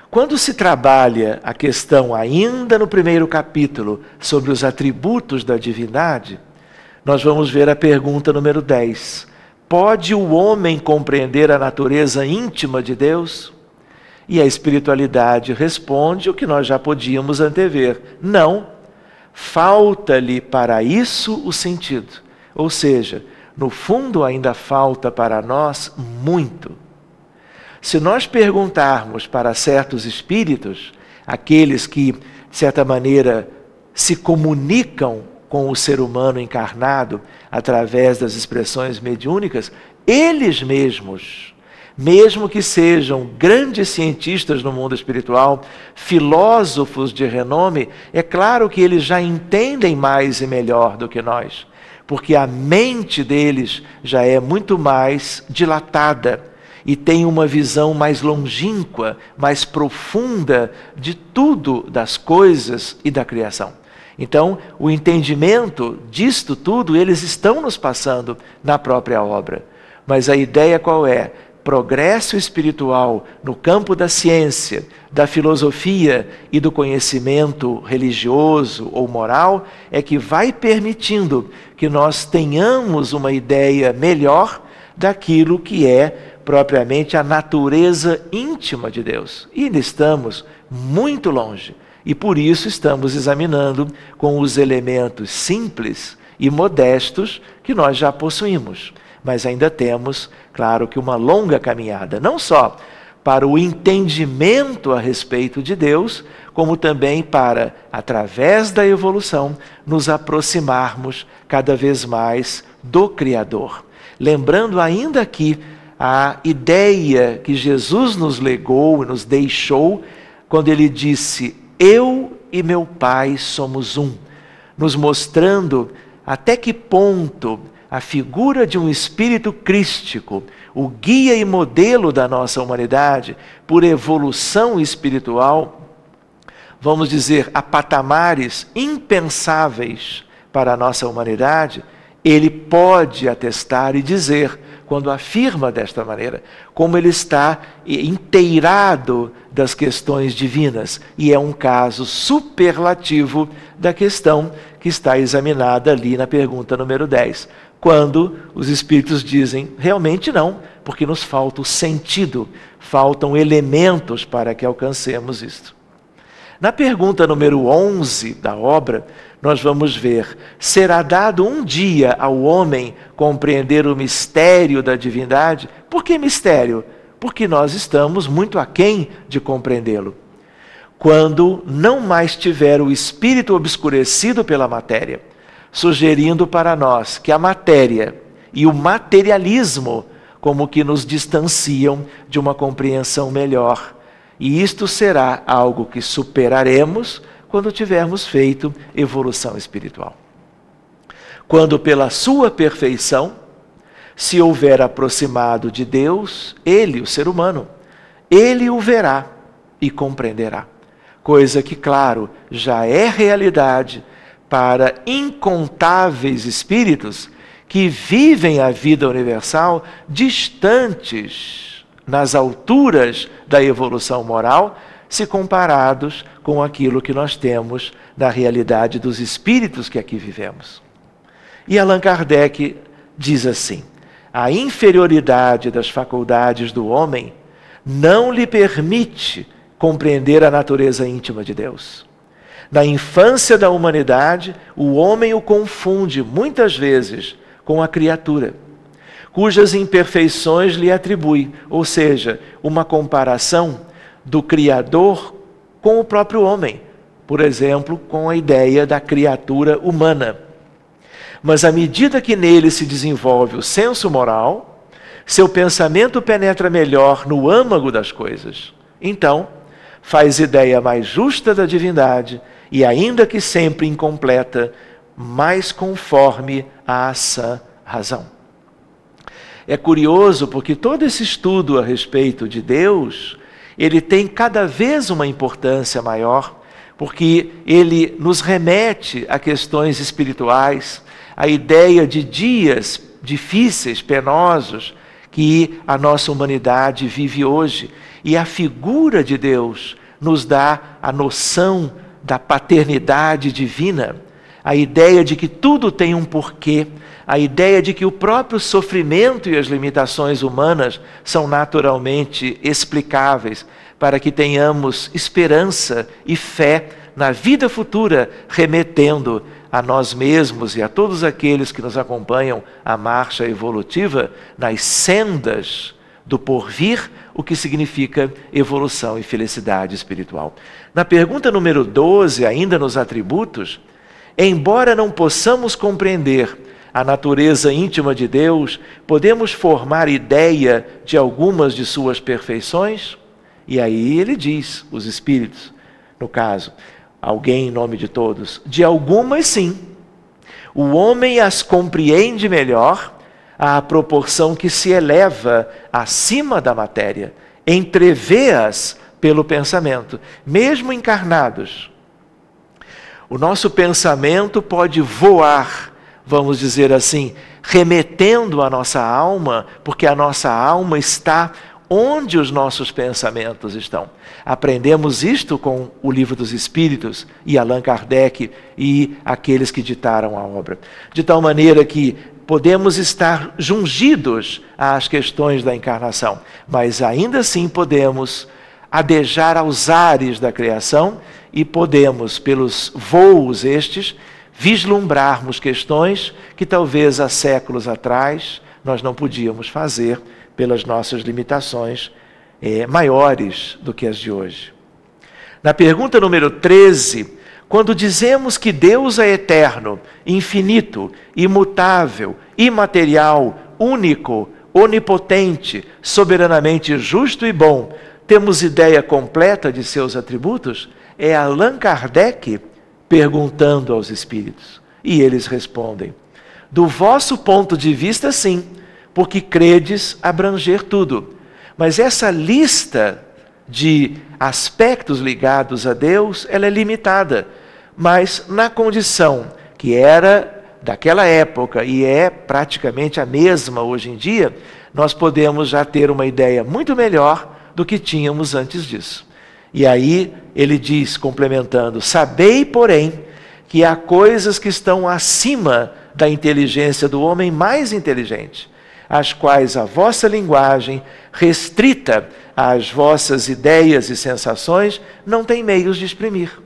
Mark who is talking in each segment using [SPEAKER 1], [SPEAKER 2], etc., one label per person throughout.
[SPEAKER 1] Quando se trabalha a questão ainda no primeiro capítulo sobre os atributos da divindade, nós vamos ver a pergunta número 10. Pode o homem compreender a natureza íntima de Deus? E a espiritualidade responde o que nós já podíamos antever. Não. Falta-lhe para isso o sentido. Ou seja, no fundo ainda falta para nós muito. Se nós perguntarmos para certos espíritos, aqueles que, de certa maneira, se comunicam com o ser humano encarnado através das expressões mediúnicas, eles mesmos, mesmo que sejam grandes cientistas no mundo espiritual, filósofos de renome, é claro que eles já entendem mais e melhor do que nós, porque a mente deles já é muito mais dilatada e tem uma visão mais longínqua, mais profunda de tudo, das coisas e da criação. Então, o entendimento disto tudo, eles estão nos passando na própria obra. Mas a ideia qual é? Progresso espiritual no campo da ciência, da filosofia e do conhecimento religioso ou moral é que vai permitindo que nós tenhamos uma ideia melhor daquilo que é propriamente a natureza íntima de Deus. E ainda estamos muito longe. E por isso estamos examinando com os elementos simples e modestos que nós já possuímos. Mas ainda temos, claro, que uma longa caminhada, não só para o entendimento a respeito de Deus, como também para, através da evolução, nos aproximarmos cada vez mais do Criador. Lembrando ainda aqui a ideia que Jesus nos legou e nos deixou, quando ele disse: eu e meu Pai somos um, nos mostrando até que ponto a figura de um espírito crístico, o guia e modelo da nossa humanidade, por evolução espiritual, vamos dizer, a patamares impensáveis para a nossa humanidade, ele pode atestar e dizer, quando afirma desta maneira, como ele está inteirado das questões divinas, e é um caso superlativo da questão que está examinada ali na pergunta número 10, quando os espíritos dizem, realmente não, porque nos falta o sentido, faltam elementos para que alcancemos isto. Na pergunta número 11 da obra, nós vamos ver, será dado um dia ao homem compreender o mistério da divindade? Por que mistério? Porque nós estamos muito aquém de compreendê-lo. Quando não mais tiver o espírito obscurecido pela matéria, sugerindo para nós que a matéria e o materialismo como que nos distanciam de uma compreensão melhor. E isto será algo que superaremos quando tivermos feito evolução espiritual. Quando pela sua perfeição se houver aproximado de Deus, ele, o ser humano, ele o verá e compreenderá. Coisa que, claro, já é realidade para incontáveis espíritos que vivem a vida universal distantes nas alturas da evolução moral, se comparados com aquilo que nós temos na realidade dos espíritos que aqui vivemos. E Allan Kardec diz assim, a inferioridade das faculdades do homem não lhe permite compreender a natureza íntima de Deus. Na infância da humanidade, o homem o confunde muitas vezes com a criatura, cujas imperfeições lhe atribui, ou seja, uma comparação do Criador com o próprio homem, por exemplo, com a ideia da criatura humana. Mas à medida que nele se desenvolve o senso moral, seu pensamento penetra melhor no âmago das coisas. Então, faz ideia mais justa da divindade e, ainda que sempre incompleta, mais conforme à sã razão. É curioso porque todo esse estudo a respeito de Deus, ele tem cada vez uma importância maior, porque ele nos remete a questões espirituais, a ideia de dias difíceis, penosos, que a nossa humanidade vive hoje. E a figura de Deus nos dá a noção da paternidade divina, a ideia de que tudo tem um porquê, a ideia de que o próprio sofrimento e as limitações humanas são naturalmente explicáveis, para que tenhamos esperança e fé na vida futura, remetendo a nós mesmos e a todos aqueles que nos acompanham a marcha evolutiva nas sendas do porvir, o que significa evolução e felicidade espiritual. Na pergunta número 12, ainda nos atributos, embora não possamos compreender a natureza íntima de Deus, podemos formar ideia de algumas de suas perfeições? E aí ele diz, os espíritos, no caso, alguém em nome de todos, de algumas sim. O homem as compreende melhor à proporção que se eleva acima da matéria, entrevê-as pelo pensamento, mesmo encarnados. O nosso pensamento pode voar, vamos dizer assim, remetendo a nossa alma, porque a nossa alma está onde os nossos pensamentos estão. Aprendemos isto com o Livro dos Espíritos e Allan Kardec e aqueles que ditaram a obra. De tal maneira que podemos estar jungidos às questões da encarnação, mas ainda assim podemos adejar aos ares da criação e podemos, pelos voos estes, vislumbrarmos questões que talvez há séculos atrás nós não podíamos fazer pelas nossas limitações maiores do que as de hoje. Na pergunta número 13, quando dizemos que Deus é eterno, infinito, imutável, imaterial, único, onipotente, soberanamente justo e bom, temos ideia completa de seus atributos? É Allan Kardec perguntando aos espíritos. E eles respondem: do vosso ponto de vista, sim, porque credes abranger tudo. Mas essa lista de aspectos ligados a Deus, ela é limitada. Mas na condição que era daquela época e é praticamente a mesma hoje em dia, nós podemos já ter uma ideia muito melhor do que tínhamos antes disso. E aí ele diz, complementando: sabei, porém, que há coisas que estão acima da inteligência do homem mais inteligente, as quais a vossa linguagem, restrita às vossas ideias e sensações, não tem meios de exprimir.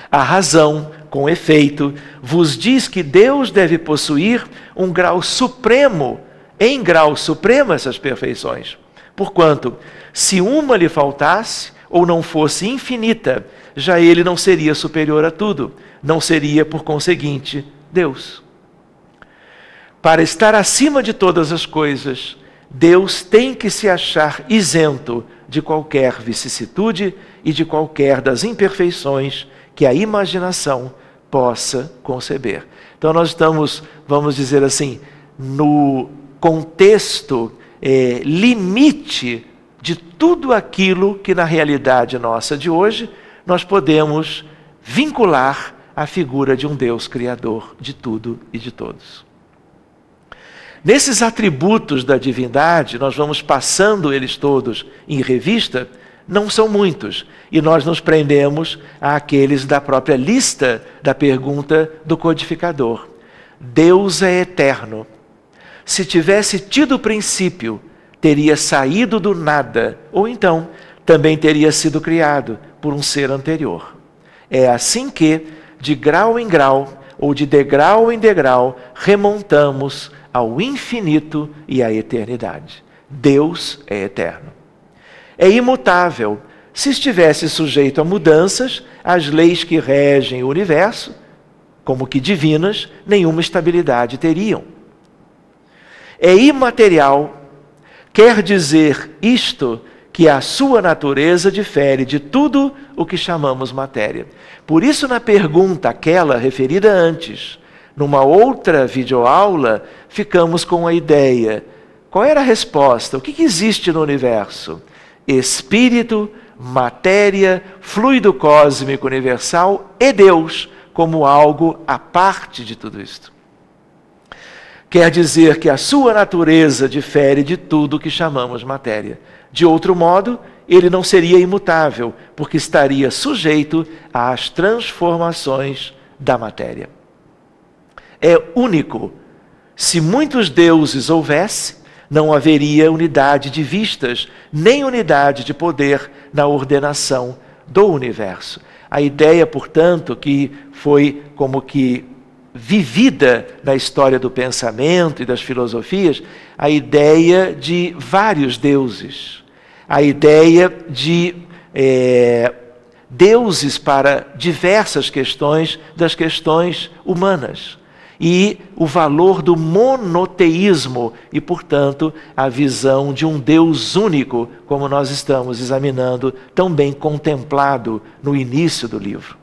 [SPEAKER 1] A razão, com efeito, vos diz que Deus deve possuir um grau supremo, em grau supremo essas perfeições. Porquanto, se uma lhe faltasse, ou não fosse infinita, já ele não seria superior a tudo, não seria, por conseguinte, Deus. Para estar acima de todas as coisas, Deus tem que se achar isento de qualquer vicissitude e de qualquer das imperfeições que a imaginação possa conceber. Então nós estamos, vamos dizer assim, no contexto limite de tudo aquilo que na realidade nossa de hoje nós podemos vincular à figura de um Deus criador de tudo e de todos. Nesses atributos da divindade, nós vamos passando eles todos em revista, não são muitos, e nós nos prendemos àqueles da própria lista da pergunta do codificador. Deus é eterno. Se tivesse tido princípio, teria saído do nada, ou então também teria sido criado por um ser anterior. É assim que, de grau em grau, ou de degrau em degrau, remontamos ao infinito e à eternidade. Deus é eterno. É imutável. Se estivesse sujeito a mudanças, as leis que regem o universo, como que divinas, nenhuma estabilidade teriam. É imaterial. Quer dizer isto que a sua natureza difere de tudo o que chamamos matéria. Por isso, na pergunta aquela referida antes, numa outra videoaula, ficamos com a ideia. Qual era a resposta? O que existe no universo? Espírito, matéria, fluido cósmico universal e Deus como algo à parte de tudo isto. quer dizer que a sua natureza difere de tudo o que chamamos matéria. De outro modo, ele não seria imutável, porque estaria sujeito às transformações da matéria. É único. Se muitos deuses houvesse, não haveria unidade de vistas, nem unidade de poder na ordenação do universo. A ideia, portanto, que foi como que vivida na história do pensamento e das filosofias, a ideia de vários deuses, a ideia de deuses para diversas questões das questões humanas, e o valor do monoteísmo e, portanto, a visão de um Deus único, como nós estamos examinando, tão bem contemplado no início do livro.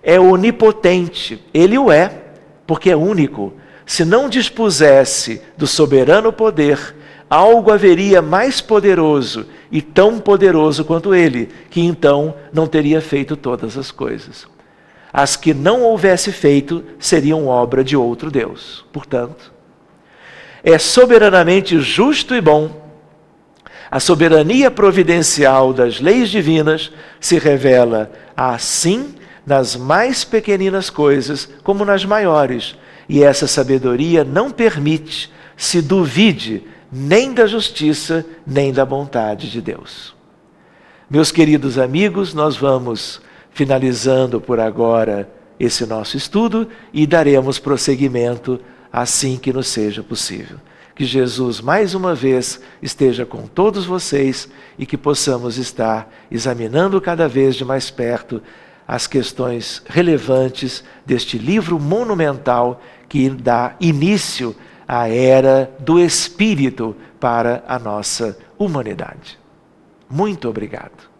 [SPEAKER 1] É onipotente, ele o é, porque é único. Se não dispusesse do soberano poder, algo haveria mais poderoso e tão poderoso quanto ele, que então não teria feito todas as coisas. As que não houvesse feito seriam obra de outro Deus. Portanto, é soberanamente justo e bom. A soberania providencial das leis divinas se revela assim nas mais pequeninas coisas como nas maiores, e essa sabedoria não permite se duvide nem da justiça, nem da bondade de Deus. Meus queridos amigos, nós vamos finalizando por agora esse nosso estudo e daremos prosseguimento assim que nos seja possível. Que Jesus mais uma vez esteja com todos vocês e que possamos estar examinando cada vez de mais perto as questões relevantes deste livro monumental que dá início à era do Espírito para a nossa humanidade. Muito obrigado.